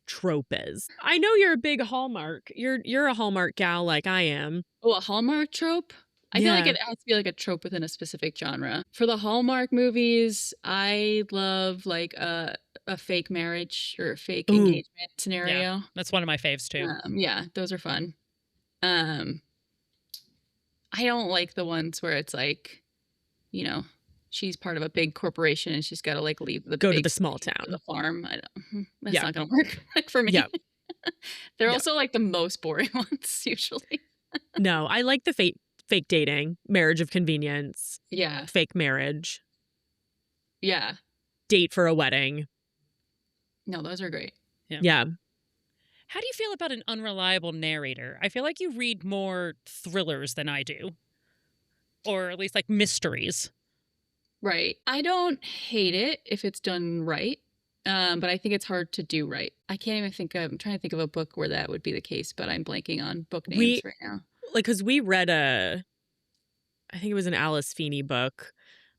trope is? I know you're a big Hallmark. You're a Hallmark gal like I am. Oh, a Hallmark trope? I feel like Yeah. it has to be like a trope within a specific genre. For the Hallmark movies, I love like a fake marriage or a fake Ooh. engagement scenario. That's one of my faves too. Yeah, those are fun. I don't like the ones where it's like, you know, she's part of a big corporation and she's got to like leave the Go to big the small city town. to the farm. That's Yeah. not gonna work like for me. Yeah. They're Yeah. also like the most boring ones usually. No, I like the fake dating, marriage of convenience, Yeah, fake marriage, yeah. date for a wedding. No, those are great. Yeah. How do you feel about an unreliable narrator? I feel like you read more thrillers than I do, or at least like mysteries. Right. I don't hate it if it's done right. But I think it's hard to do right. I can't even think of, I'm trying to think of a book where that would be the case, but I'm blanking on book names right now. Like, because we read I think it was an Alice Feeney book.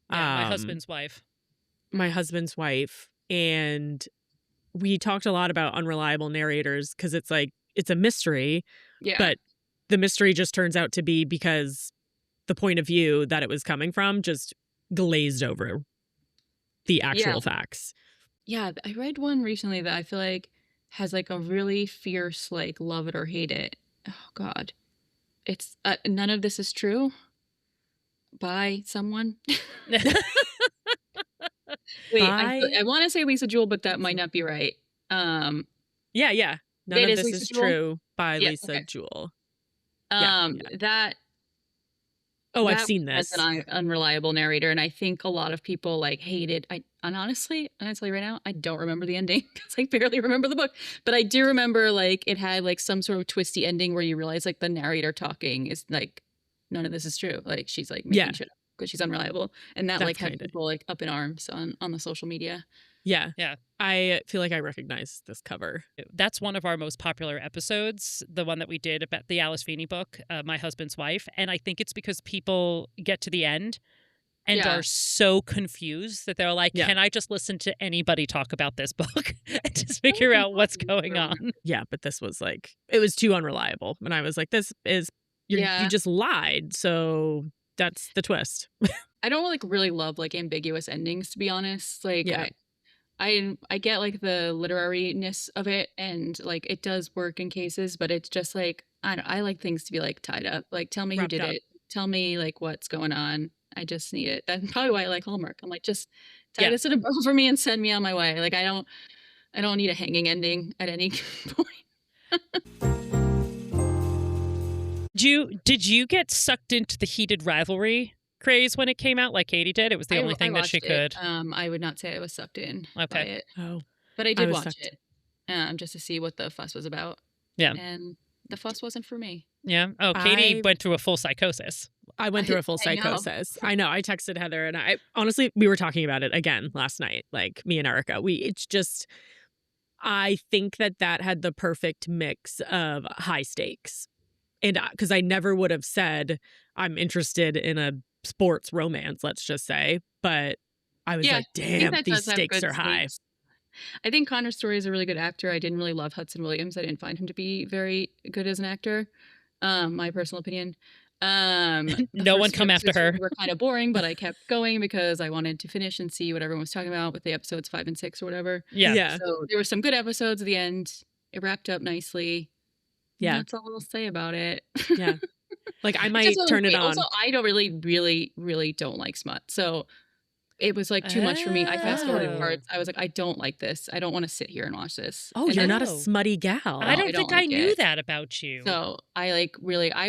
Yeah, My Husband's Wife. My Husband's Wife. And we talked a lot about unreliable narrators because it's like, it's a mystery, Yeah. but the mystery just turns out to be because the point of view that it was coming from just glazed over the actual facts. Yeah, I read one recently that I feel like has like a really fierce, like love it or hate it. Oh God. It's None of This Is True by someone. Wait, I want to say Lisa Jewell, but that might not be right. Yeah. None It of is This Lisa Is Jewell? True by Yeah, Lisa okay. Jewell. That I've that seen as this. an unreliable narrator, and I think a lot of people like hate it. And honestly, I'm gonna tell you right now, I don't remember the ending because I barely remember the book. But I do remember like it had like some sort of twisty ending where you realize like the narrator talking is like none of this is true. Like she's like making shit up because she's unreliable, and that That's like had kinda- people like up in arms on the social media. Yeah. Yeah. I feel like I recognize this cover. That's one of our most popular episodes, the one that we did about the Alice Feeney book, My Husband's Wife. And I think it's because people get to the end and are so confused that they're like, can I just listen to anybody talk about this book and just figure out what's going on? Yeah, but this was like, it was too unreliable. And I was like, this is, you just lied. So that's the twist. I don't like really love like ambiguous endings, to be honest. Like I get like the literariness of it, and like it does work in cases, but it's just like I like things to be like tied up. Like tell me who did it. Tell me like what's going on. I just need it. That's probably why I like Hallmark. I'm like, just tie this in a bow for me and send me on my way. Like I don't need a hanging ending at any point. Did you get sucked into the Heated Rivalry craze when it came out like Katy did? It was the only thing that she could. I would not say I was sucked in by it. Oh. But I did watch it just to see what the fuss was about. Yeah. And the fuss wasn't for me. Yeah. Oh, Katy went through a full psychosis. I went through a full psychosis. I know. I texted Heather, and honestly, we were talking about it again last night, like me and Erica. It's just, I think that had the perfect mix of high stakes. And because I never would have said I'm interested in a sports romance, let's just say. But I was like, damn, these stakes are high. I think Connor Story is a really good actor. I didn't really love Hudson Williams. I didn't find him to be very good as an actor. My personal opinion. The No one first few come after episodes her. were kind of boring, but I kept going because I wanted to finish and see what everyone was talking about with the episodes 5 and 6 or whatever. Yeah. Yeah. So there were some good episodes at the end. It wrapped up nicely. Yeah. That's all I'll say about it. Yeah. Like I It might just wasn't turn it great. on. Also, I don't really don't like smut. So it was like too much for me. I fast forwarded Oh. parts. I was like, I don't like this. I don't want to sit here and watch this. Oh, And you're then- not a No. smutty gal. I don't I think don't I like knew it. that about you. So I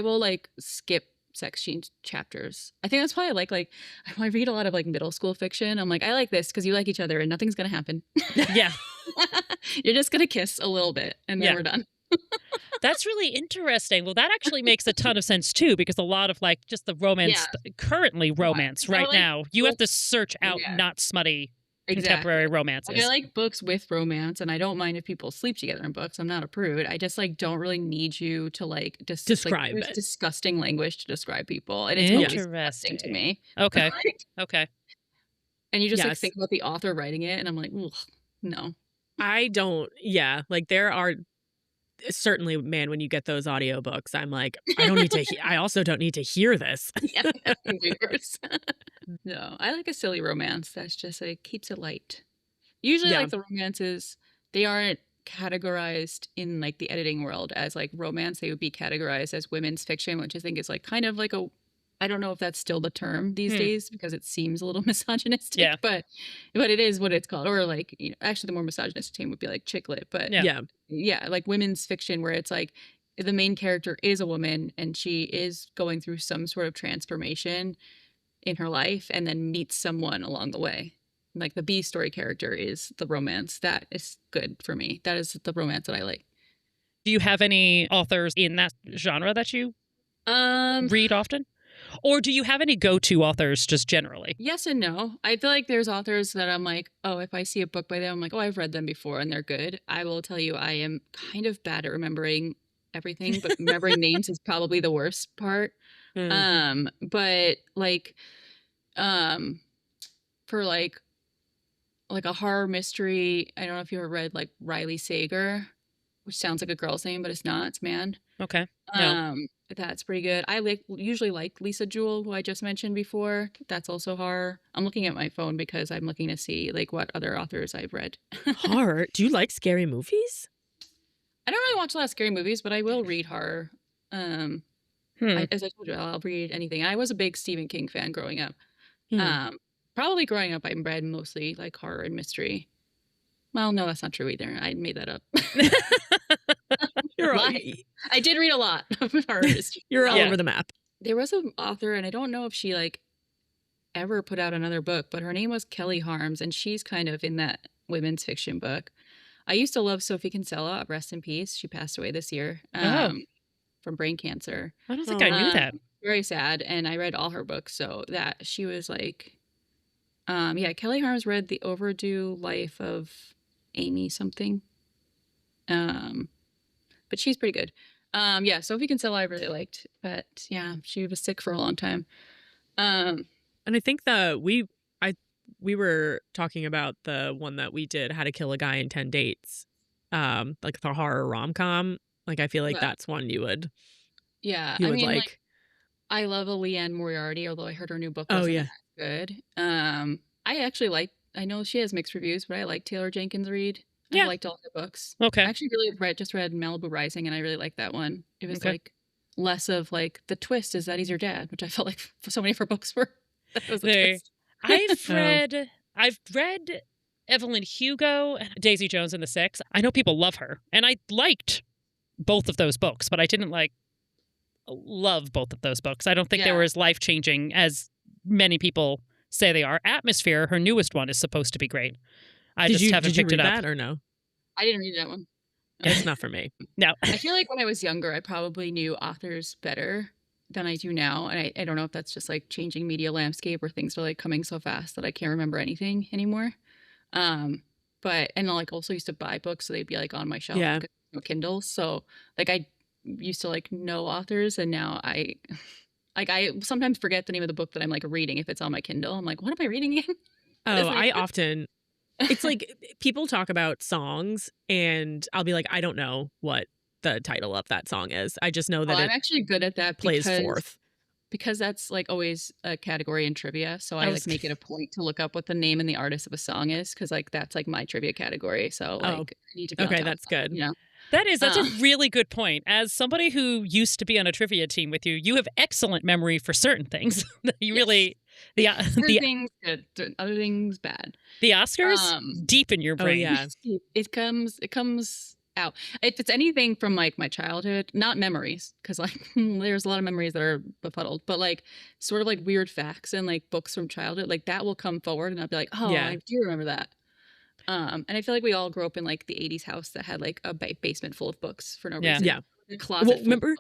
will like skip sex scene chapters. I think that's why I I read a lot of like middle school fiction. I'm like, I like this because you like each other and nothing's gonna happen. Yeah. You're just gonna kiss a little bit and then Yeah. we're done. That's really interesting. Well, that actually makes a ton of sense too, because a lot of like just the romance, currently romance I right like now, you have to books- search out Yeah. not smutty Exactly. contemporary romances. Like, I like books with romance, and I don't mind if people sleep together in books. I'm not a prude. I just like don't really need you to like Describe use it. disgusting language to describe people, and it's always Interesting. disgusting to me. Okay. Okay. And you just like Yes. think about the author writing it, and I'm like, ugh, no. I don't. Yeah. Like there are certainly, man, when you get those audiobooks, I'm like, I don't need to. I also don't need to hear this. Yeah, weirds. No, I like a silly romance. That's just like keeps it light. Usually, Yeah. like the romances, they aren't categorized in like the editing world as like romance. They would be categorized as women's fiction, which I think is like kind of like a. I don't know if that's still the term these days because it seems a little misogynistic. Yeah. But it is what it's called. Or like actually, the more misogynistic term would be like chick lit. But Yeah. yeah, like women's fiction where it's like the main character is a woman and she is going through some sort of transformation in her life and then meets someone along the way. Like the B story character is the romance. That is good for me. That is the romance that I like. Do you have any authors in that genre that you read often? Or do you have any go-to authors just generally? Yes and no. I feel like there's authors that I'm like, oh, if I see a book by them, I'm like, oh, I've read them before and they're good. I will tell you, I am kind of bad at remembering everything, but remembering names is probably the worst part. But like, for like a horror mystery, I don't know if you ever read like Riley Sager, which sounds like a girl's name, but it's not. It's man. Okay. No. That's pretty good. I usually like Lisa Jewell, who I just mentioned before. That's also horror. I'm looking at my phone because I'm looking to see like what other authors I've read. Horror? Do you like scary movies? I don't really watch a lot of scary movies, but I will read horror. As I told you, I'll read anything. I was a big Stephen King fan growing up. Probably growing up, I read mostly like horror and mystery. Well, no, that's not true either. I made that up. You're all, I did read a lot of horror mystery. you're all Yeah. over the map. There was an author, and I don't know if she like ever put out another book, but her name was Kelly Harms, and she's kind of in that women's fiction book. I used to love Sophie Kinsella. Rest in peace. She passed away this year from brain cancer. I don't think I knew that. Very sad. And I read all her books, so that she was like, Kelly Harms read The Overdue Life of Amy something. But she's pretty good. Sophie Kinsella I really liked, but yeah, she was sick for a long time. And I think we were talking about the one that we did, How to Kill a Guy in 10 Dates, like the horror rom-com. Like I feel like that's one you would like. I love a Leanne Moriarty, although I heard her new book Oh, wasn't yeah. that good. I actually I know she has mixed reviews, but I like Taylor Jenkins Reid. Yeah. I liked all her books. Okay. I actually really just read Malibu Rising, and I really liked that one. It was like less of like the twist is that he's your dad, which I felt like so many of her books were. That was the twist. I've read Evelyn Hugo, Daisy Jones and the Six. I know people love her, and I liked both of those books, but I didn't love both of those books. I don't think they were as life-changing as many people say they are. Atmosphere, her newest one, is supposed to be great. I just haven't picked read it up. that or no? I didn't read that one. It's not for me. No. I feel like when I was younger, I probably knew authors better than I do now. And I don't know if that's just like changing media landscape or things are like coming so fast that I can't remember anything anymore. And I like also used to buy books, so they'd be like on my shelf. Yeah. Kindles. So like I used to like know authors, and now I sometimes forget the name of the book that I'm like reading if it's on my Kindle. I'm like, what am I reading again? Oh, I often. It's like people talk about songs and I'll be like, I don't know what the title of that song is. I just know that I'm it actually good at that plays forth. because that's like always a category in trivia. So I like make it a point to look up what the name and the artist of a song is, because like that's like my trivia category. So like I need to be on top that's of that, good. you know? That's a really good point. As somebody who used to be on a trivia team with you, you have excellent memory for certain things. You really Other things good, other things bad. The Oscars deep in your brain. Oh yeah, it comes out. If it's anything from like my childhood, not memories, because like there's a lot of memories that are befuddled, but like sort of like weird facts and like books from childhood, like that will come forward, and I'll be like, oh, I do remember that. And I feel like we all grew up in like the 80s house that had like a basement full of books for no reason. Yeah. A closet remember,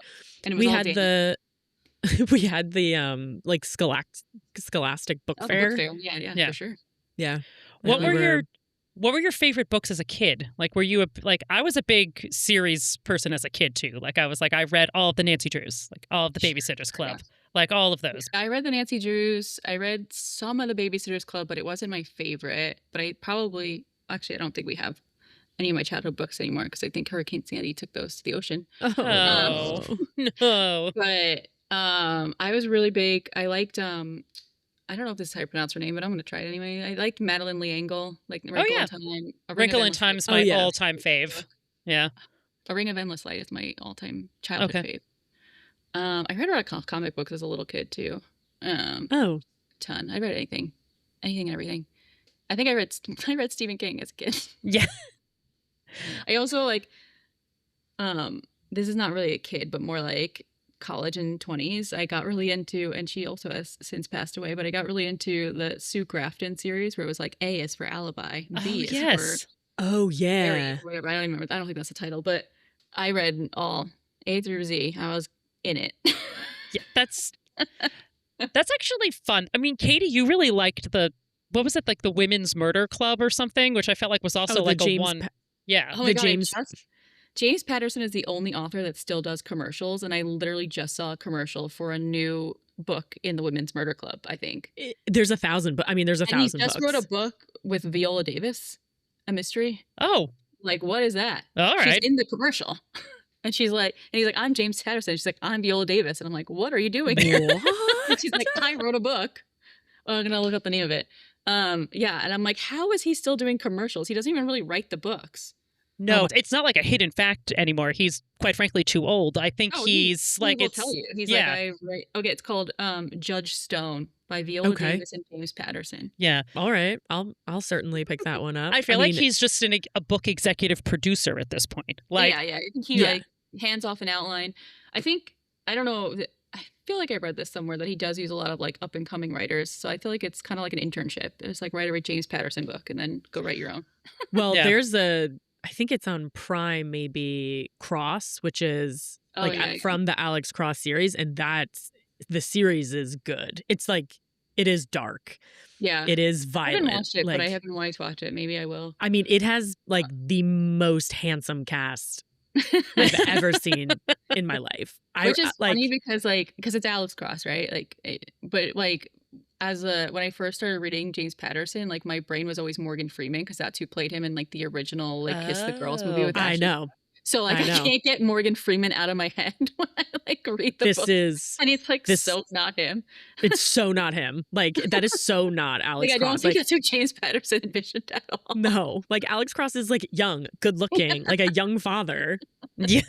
and it was we all had Daniel. we had the like Scholastic Book Fair. Book fair. Yeah, for sure. Yeah. What were your favorite books as a kid? Like, were you I was a big series person as a kid too. Like, I read all of the Nancy Drews, like all of the Babysitters Club, like all of those. I read the Nancy Drews. I read some of the Babysitters Club, but it wasn't my favorite. But I don't think we have any of my childhood books anymore, because I think Hurricane Sandy took those to the ocean. Oh, no. But I was really big. I liked I don't know if this is how you pronounce her name, but I'm going to try it anyway. I liked Madeline Leangle, like Wrinkle in Time. Wrinkle in Time is my all-time fave. Yeah. A Ring of Endless Light is my all-time childhood fave. I read a lot of comic books as a little kid too. Ton. I read anything and everything. I think I read Stephen King as a kid. Yeah. I also like, this is not really a kid, but more like college and 20s. I got really into, and she also has since passed away, but I got really into the Sue Grafton series, where it was like A is for alibi, B is for Mary, whatever. I don't even remember. I don't think that's the title, but I read all A through Z. I was in it. Yeah, that's actually fun. I mean, Katy, you really liked what was it, like the Women's Murder Club or something, which I felt like was also like a one. Yeah. Oh my God, James Patterson is the only author that still does commercials, and I literally just saw a commercial for a new book in the Women's Murder Club, I think. There's 1,000, but I mean, there's 1,000 books. He just wrote a book with Viola Davis, a mystery. Oh. Like, what is that? All right. She's in the commercial. And he's like, I'm James Patterson. She's like, I'm Viola Davis. And I'm like, what are you doing here? And she's like, I wrote a book. Oh, I'm going to look up the name of it. Yeah. And I'm like, how is he still doing commercials? He doesn't even really write the books. No, it's not like a hidden fact anymore. He's quite frankly too old. I think he will tell you. He's like, I write. Okay, it's called Judge Stone by Viola Davis and James Patterson. Yeah. All right. I'll certainly pick that one up. I feel like he's just a book executive producer at this point. Like, He like hands off an outline. I don't know. I feel like I read this somewhere that he does use a lot of like up and coming writers. So I feel like it's kind of like an internship. It's like write a James Patterson book and then go write your own. Well, there's I think it's on Prime, maybe Cross, which is from the Alex Cross series. And the series is good. It's like, it is dark. Yeah. It is violent. I haven't watched it, but I haven't wanted to watch it. Maybe I will. I mean, it has like the most handsome cast I've ever seen in my life. Which is funny because it's Alex Cross, right? But when I first started reading James Patterson, like my brain was always Morgan Freeman, because that's who played him in like the original like Kiss the Girls movie with Ashley. I know. So like I can't get Morgan Freeman out of my head when I like read the book. And it's like so not him. It's so not him. Like that is so not Alex Cross. I don't think that's who James Patterson envisioned at all. No. Like Alex Cross is like young, good looking, like a young father. Yeah.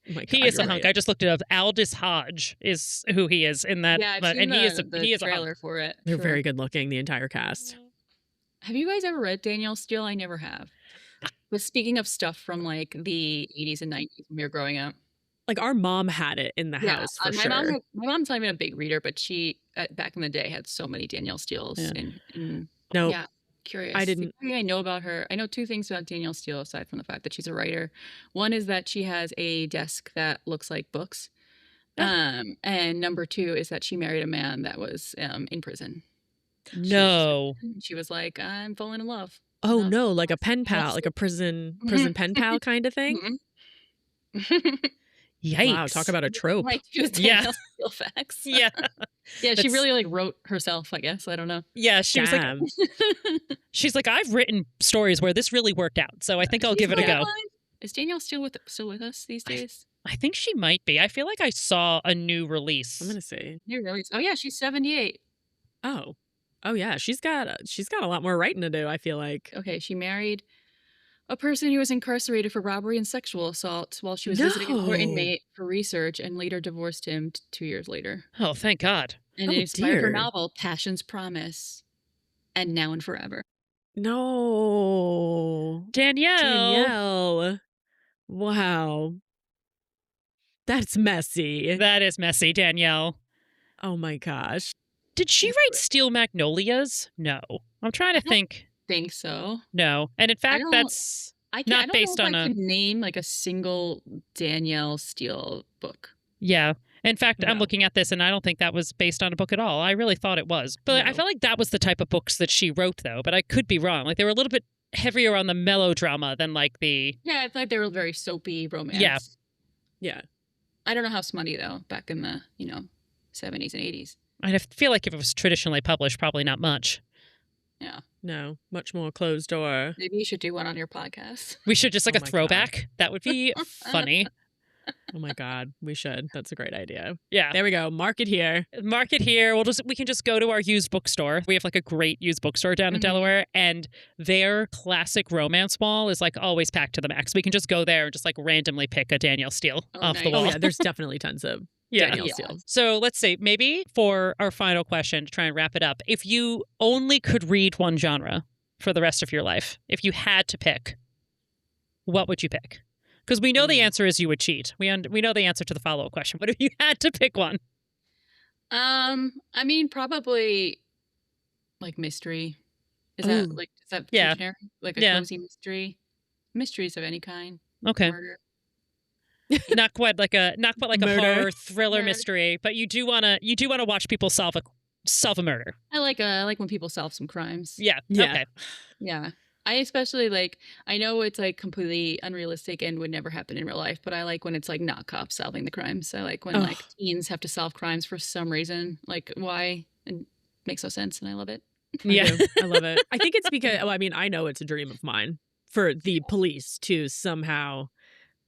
Oh my God, he is a hunk. I just looked it up. Aldous Hodge is who he is in that. Yeah, he is a trailer for it. They're very good looking, the entire cast. Have you guys ever read Danielle Steele? I never have. But speaking of stuff from like the 80s and 90s when we were growing up. Like our mom had it in the house for sure. My mom's not even a big reader, but she back in the day had so many Danielle Steeles. No. Yeah. Curious. I know about her. I know two things about Danielle Steele aside from the fact that she's a writer. One is that she has a desk that looks like books. And number two is that she married a man that was in prison. No. She was like, I'm falling in love. Oh no, like a pen pal, like a prison pen pal kind of thing. Yikes! Wow, talk about a trope. Like Danielle Steele facts. Yeah. Yeah, she really like wrote herself, I guess. I don't know. Yeah, she was like, she's like, I've written stories where this really worked out, so I think I'll give it a go. Is Danielle still with us these days? I think she might be. I feel like I saw a new release. I'm gonna see. New release. Oh yeah, she's 78. Oh yeah. She's got a lot more writing to do. I feel like. Okay, she married a person who was incarcerated for robbery and sexual assault while she was visiting a court inmate for research, and later divorced him 2 years later. Oh, thank God. And it inspired her novel, Passion's Promise, and Now and Forever. No. Danielle. Wow. That's messy. That is messy, Danielle. Oh my gosh. Did she write Steel Magnolias? No. I'm trying to think. Think so. No. And in fact, that's not based on I could name like a single Danielle Steele book. Yeah. In fact, No. I'm looking at this and I don't think that was based on a book at all. I really thought it was. But No. I felt like that was the type of books that she wrote, though. But I could be wrong. Like, they were a little bit heavier on the melodrama than like the... Yeah, I feel like they were very soapy romance. Yeah. Yeah. I don't know how smutty, though, back in the, 70s and 80s. I feel like if it was traditionally published, probably not much. Yeah. No. Much more closed door. Maybe you should do one on your podcast. We should just like Oh a my throwback. God. That would be funny. Oh my God. We should. That's a great idea. Yeah. There we go. Mark it here. Mark it here. We can just go to our used bookstore. We have like a great used bookstore down in Delaware, and their classic romance wall is like always packed to the max. We can just go there and just like randomly pick a Danielle Steele off the nice. wall. Oh yeah. There's definitely tons of Danielle Steele. So let's see, maybe for our final question to try and wrap it up, if you only could read one genre for the rest of your life, if you had to pick, what would you pick? Because we know the answer is you would cheat. We know the answer to the follow-up question. But if you had to pick one? I mean, probably like mystery. Is that too generic? Like a cozy mystery? Mysteries of any kind. Okay. Murder. Not quite like a Murder. horror thriller mystery, but you do wanna watch people solve a murder. I like when people solve some crimes. Yeah. Yeah. Okay. Yeah. I especially I know it's like completely unrealistic and would never happen in real life, but I like when it's like not cops solving the crimes. I like when like teens have to solve crimes for some reason, like why, and makes no sense, and I love it. Yeah. I love it. I think it's because, I know it's a dream of mine for the police to somehow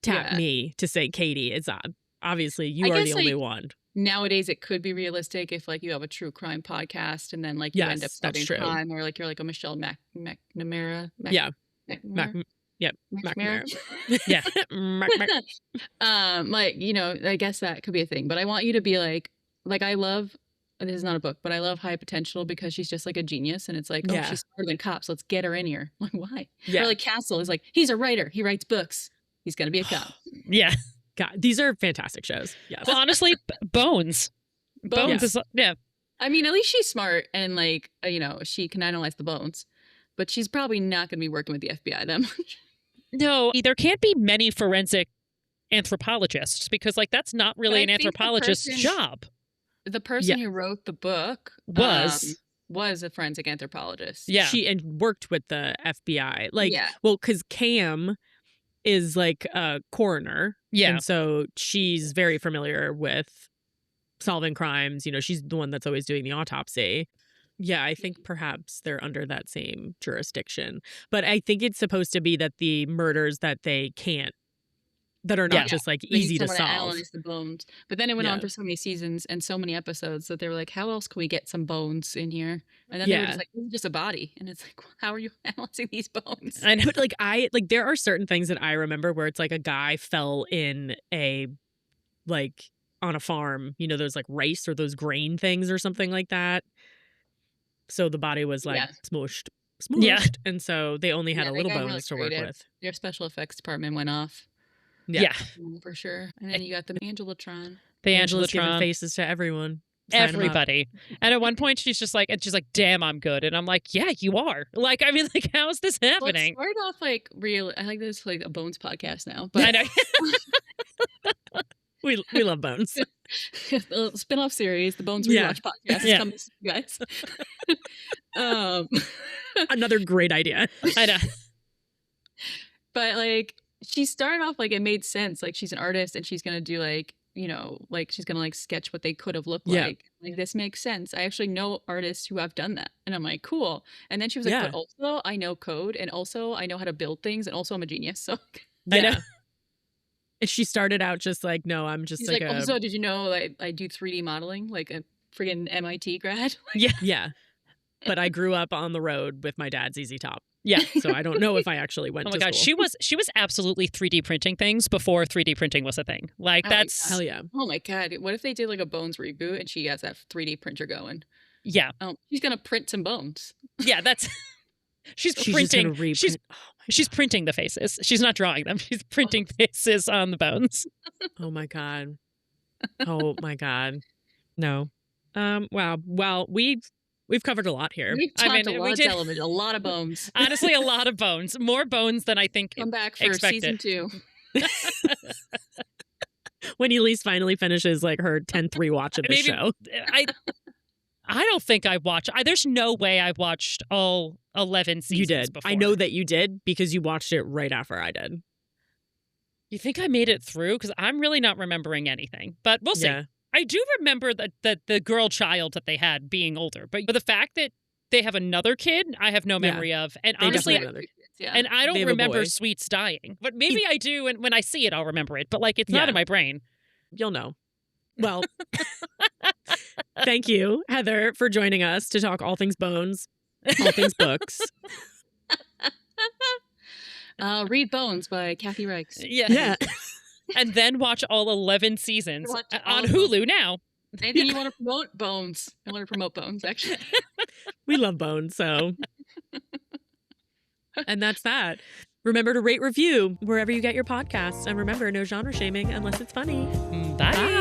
tap me to say, Katy, it's obviously you are the only one. Nowadays, it could be realistic if like you have a true crime podcast and then like you end up solving crime, or like you're like a Michelle McNamara. McNamara. Yeah. I guess that could be a thing, but I want you to be like I love. This is not a book, but I love High Potential because she's just like a genius, and it's like, oh, she's smarter than cops. Let's get her in here. Like, why? Yeah. Or like Castle is like, he's a writer. He writes books. He's gonna be a cop. Yeah. God, these are fantastic shows. Yes. Well, honestly, Bones is I mean, at least she's smart and like she can analyze the bones, but she's probably not gonna be working with the FBI that much. No, there can't be many forensic anthropologists because like that's not really an anthropologist's job. The person who wrote the book was a forensic anthropologist. Yeah. She worked with the FBI. Because Cam is like a coroner. Yeah. And so she's very familiar with solving crimes. She's the one that's always doing the autopsy. Yeah, I think perhaps they're under that same jurisdiction. But I think it's supposed to be that the murders that they can't, that are not just like easy to solve. Analyze the bones. But then it went on for so many seasons and so many episodes that they were like, how else can we get some bones in here? And then they were just like, this is just a body. And it's like, how are you analyzing these bones? I know. But there are certain things that I remember where it's like a guy fell in on a farm, those like rice or those grain things or something like that. So the body was smooshed. Yeah. And so they only had a little bones to work with. Their special effects department went off. Yeah. For sure. And then you got the Angelatron. The Angela's giving Angelatron. faces to everyone. Everybody. And at one point she's like, damn, I'm good. And I'm like, yeah, you are. Like, I mean, like, how is this happening? Well, it started off like real. I like this like a Bones podcast now. But I know. we love Bones. The spin-off series, the Bones Rewatch podcast. Yeah. Come, guys. Another great idea. I know. But like she started off like it made sense. Like she's an artist and she's gonna do like she's gonna like sketch what they could have looked like. Like this makes sense. I actually know artists who have done that, and I'm like, cool. And then she was like, but also I know code, and also I know how to build things, and also I'm a genius. So I know. And she started out just like, no, I'm just She's like, like, also, did you know I do 3D modeling like a friggin' MIT grad? Yeah. But I grew up on the road with my dad's Easy Top. Yeah. So I don't know if I actually went Oh to my God, school. she was absolutely 3D printing things before 3D printing was a thing. Like Oh my that's Hell yeah. Oh my God. What if they did like a Bones reboot and she has that 3D printer going? yeah. She's going to print some bones. Yeah, that's she's She's just printing gonna reprint. she's printing the faces. She's not drawing them. She's printing faces on the bones. Oh my God. Oh my God. No. Wow. Well, we've covered a lot here. We've talked a we lot of did- television, a lot of bones. Honestly, a lot of bones. More bones than I think Come back for expected. season 2. When Elise finally finishes like her 10th rewatch of the Maybe- show. I don't think I watched. There's no way I watched all 11 seasons You did. before. I know that you did because you watched it right after I did. You think I made it through? Because I'm really not remembering anything. But we'll see. Yeah. I do remember that the girl child that they had being older. But the fact that they have another kid, I have no memory of. And They honestly, definitely have another- Yeah. and I They don't have a remember boy. Sweet's dying. But maybe I do, and when I see it, I'll remember it. But like, it's not Yeah. in my brain. You'll know. Well, thank you, Heather, for joining us to talk all things bones, all things books. Read Bones by Kathy Reichs. Yeah. And then watch all 11 seasons Watch all on of them. Hulu now. Anything you want to promote? Bones. I want to promote Bones, actually. We love bones, so. And that's that. Remember to rate, review wherever you get your podcasts. And remember, no genre shaming unless it's funny. Bye.